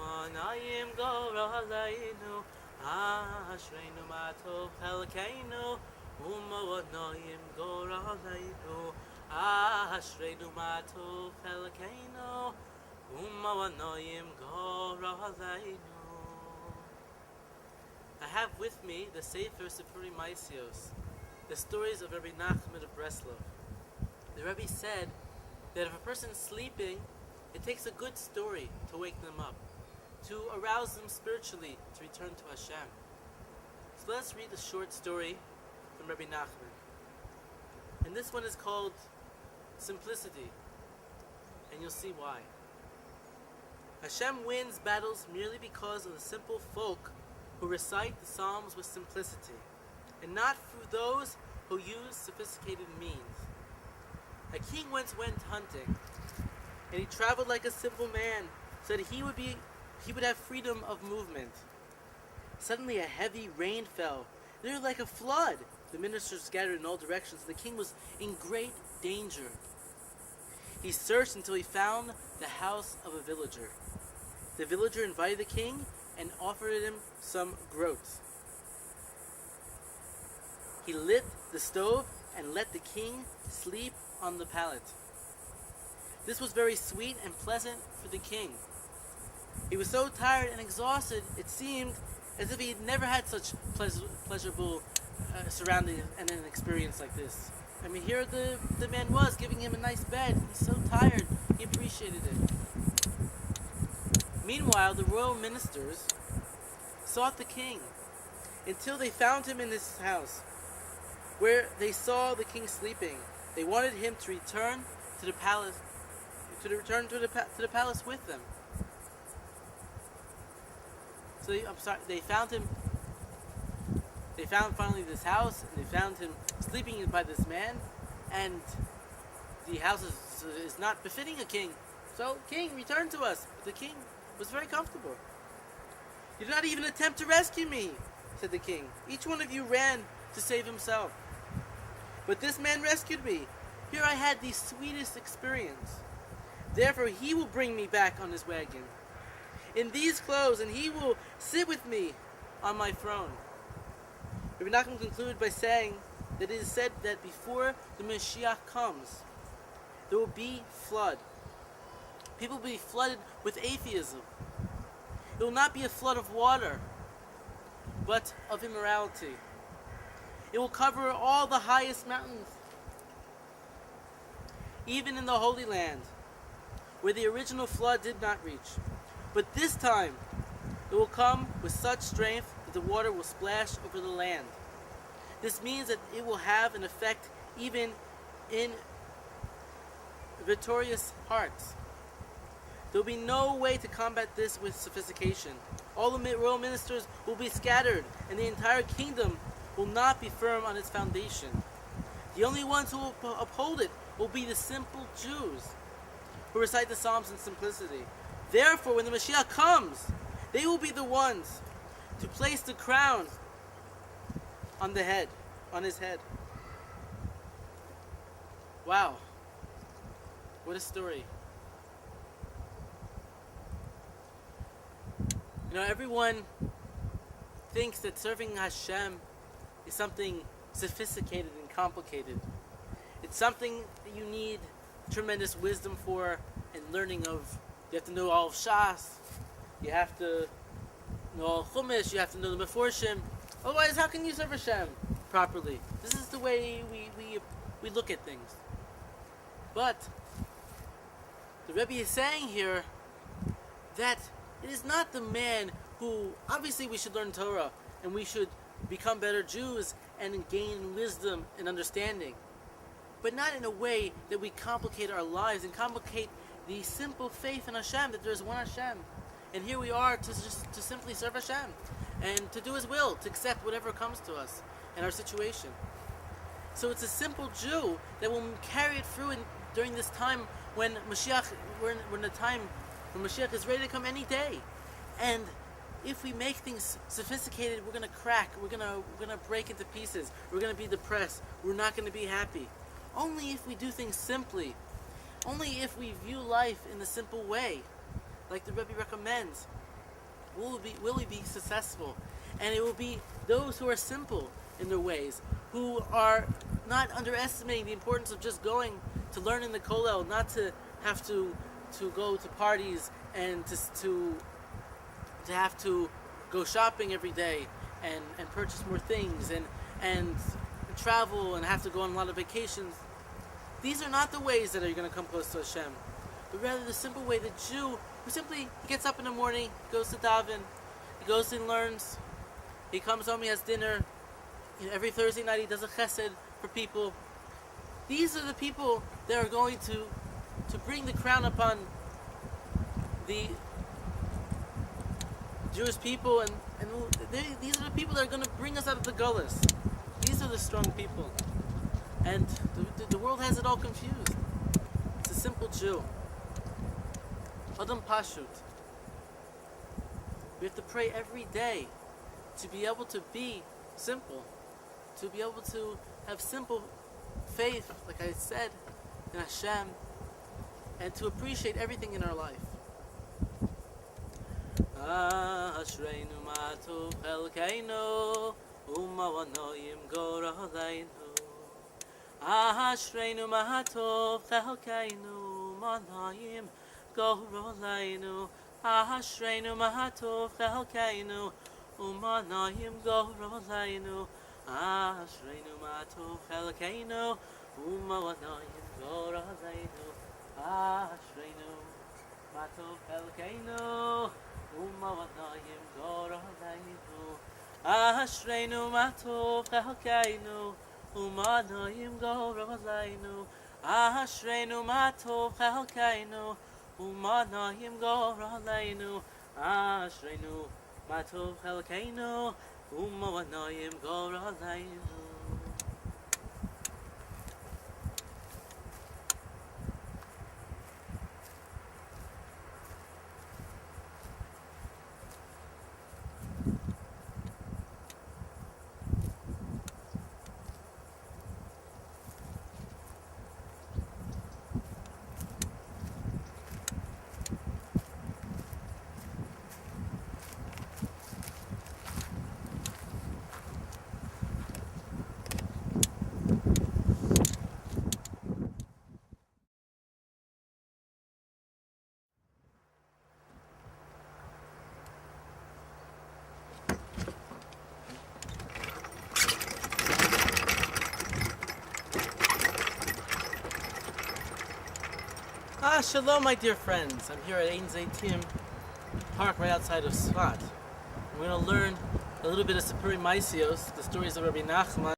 Nayim Goraleinu, Ashreinu Matov Helkeinu, Nayim Goraleinu, Ashreinu Matov Helkeinu, Nayim Goraleinu. I have with me the Sefer Sipuri Maisios, the stories of Rabbi Nachman of Breslov. The Rebbe said that if a person's sleeping, it takes a good story to wake them up, to arouse them spiritually, to return to Hashem. So let's read a short story from Rabbi Nachman. And this one is called Simplicity, and you'll see why. Hashem wins battles merely because of the simple folk who recite the Psalms with simplicity, and not through those who use sophisticated means. A king once went hunting, and he traveled like a simple man, so that he would have freedom of movement. Suddenly a heavy rain fell. They were like a flood. The ministers scattered in all directions. The king was in great danger. He searched until he found the house of a villager. The villager invited the king and offered him some groats. He lit the stove and let the king sleep on the pallet. This was very sweet and pleasant for the king. He was so tired and exhausted, it seemed as if he had never had such pleasurable surroundings and an experience like this. I mean, here the man was giving him a nice bed. He's so tired, he appreciated it. Meanwhile, the royal ministers sought the king until they found him in his house, where they saw the king sleeping. They wanted him to return to the palace, to the palace with them. So they found him. They found finally this house, and they found him sleeping by this man, and the house is not befitting a king. So, king, return to us. The king was very comfortable. You did not even attempt to rescue me, said the king. Each one of you ran to save himself. But this man rescued me. Here I had the sweetest experience. Therefore he will bring me back on his wagon, in these clothes, and he will sit with me on my throne. Rabbi Nachman concluded by saying that it is said that before the Mashiach comes, there will be flood. People will be flooded with atheism. It will not be a flood of water, but of immorality. It will cover all the highest mountains, even in the Holy Land, where the original flood did not reach. But this time, it will come with such strength that the water will splash over the land. This means that it will have an effect even in victorious hearts. There will be no way to combat this with sophistication. All the royal ministers will be scattered, and the entire kingdom will not be firm on its foundation. The only ones who will uphold it will be the simple Jews who recite the Psalms in simplicity. Therefore, when the Mashiach comes, they will be the ones to place the crown on his head. Wow. What a story. You know, everyone thinks that serving Hashem is something sophisticated and complicated. It's something that you need tremendous wisdom for and learning of. You have to know all of Shas. You have to know all Chumash. You have to know the Meforshim. Otherwise, how can you serve Hashem properly? This is the way we look at things. But the Rebbe is saying here that it is not the man who, obviously we should learn Torah and we should become better Jews and gain wisdom and understanding, but not in a way that we complicate our lives and complicate the simple faith in Hashem, that there is one Hashem. And here we are to simply serve Hashem and to do His will, to accept whatever comes to us in our situation. So it's a simple Jew that will carry it through during this time when Mashiach, we're in a time when Mashiach is ready to come any day. And if we make things sophisticated, we're going to crack, we're going to break into pieces, we're going to be depressed, we're not going to be happy. Only if we do things simply, only if we view life in a simple way, like the Rebbe recommends, will we be successful? And it will be those who are simple in their ways, who are not underestimating the importance of just going to learn in the kollel, not to have to go to parties and to have to go shopping every day and purchase more things and travel and have to go on a lot of vacations. These are not the ways that are going to come close to Hashem, but rather the simple way, the Jew who simply gets up in the morning, goes to daven, he goes and learns, he comes home, he has dinner, every Thursday night he does a chesed for people. These are the people that are going to bring the crown upon the Jewish people, and these are the people that are going to bring us out of the gullus. These are the strong people. And the world has it all confused. It's a simple Jew. Adam Pashut. We have to pray every day to be able to be simple, to be able to have simple faith, like I said, in Hashem, and to appreciate everything in our life. Ashreinu ma'atov chelkeinu umavanoyim goraleinu. Ashreinu ma'atov chelkeinu umavanoyim goraleinu. Ashreinu ma'atov chelkeinu umavanoyim goraleinu. Ashreinu ma'atov chelkeinu umavanoyim goraleinu. Ashreinu ma'atov chelkeinu umavanoyim goraleinu. Ashreinu ma'atov chelkeinu umavanoyim goraleinu. Ashreinu ma'atov chelkeinu umavanoyim goraleinu. Ashreinu ma'atov chelkeinu umavanoyim goraleinu. Shalom, my dear friends. I'm here at Ein Zaytim Park right outside of Tzfat. We're going to learn a little bit of Sipuri Maisios, the stories of Rabbi Nachman.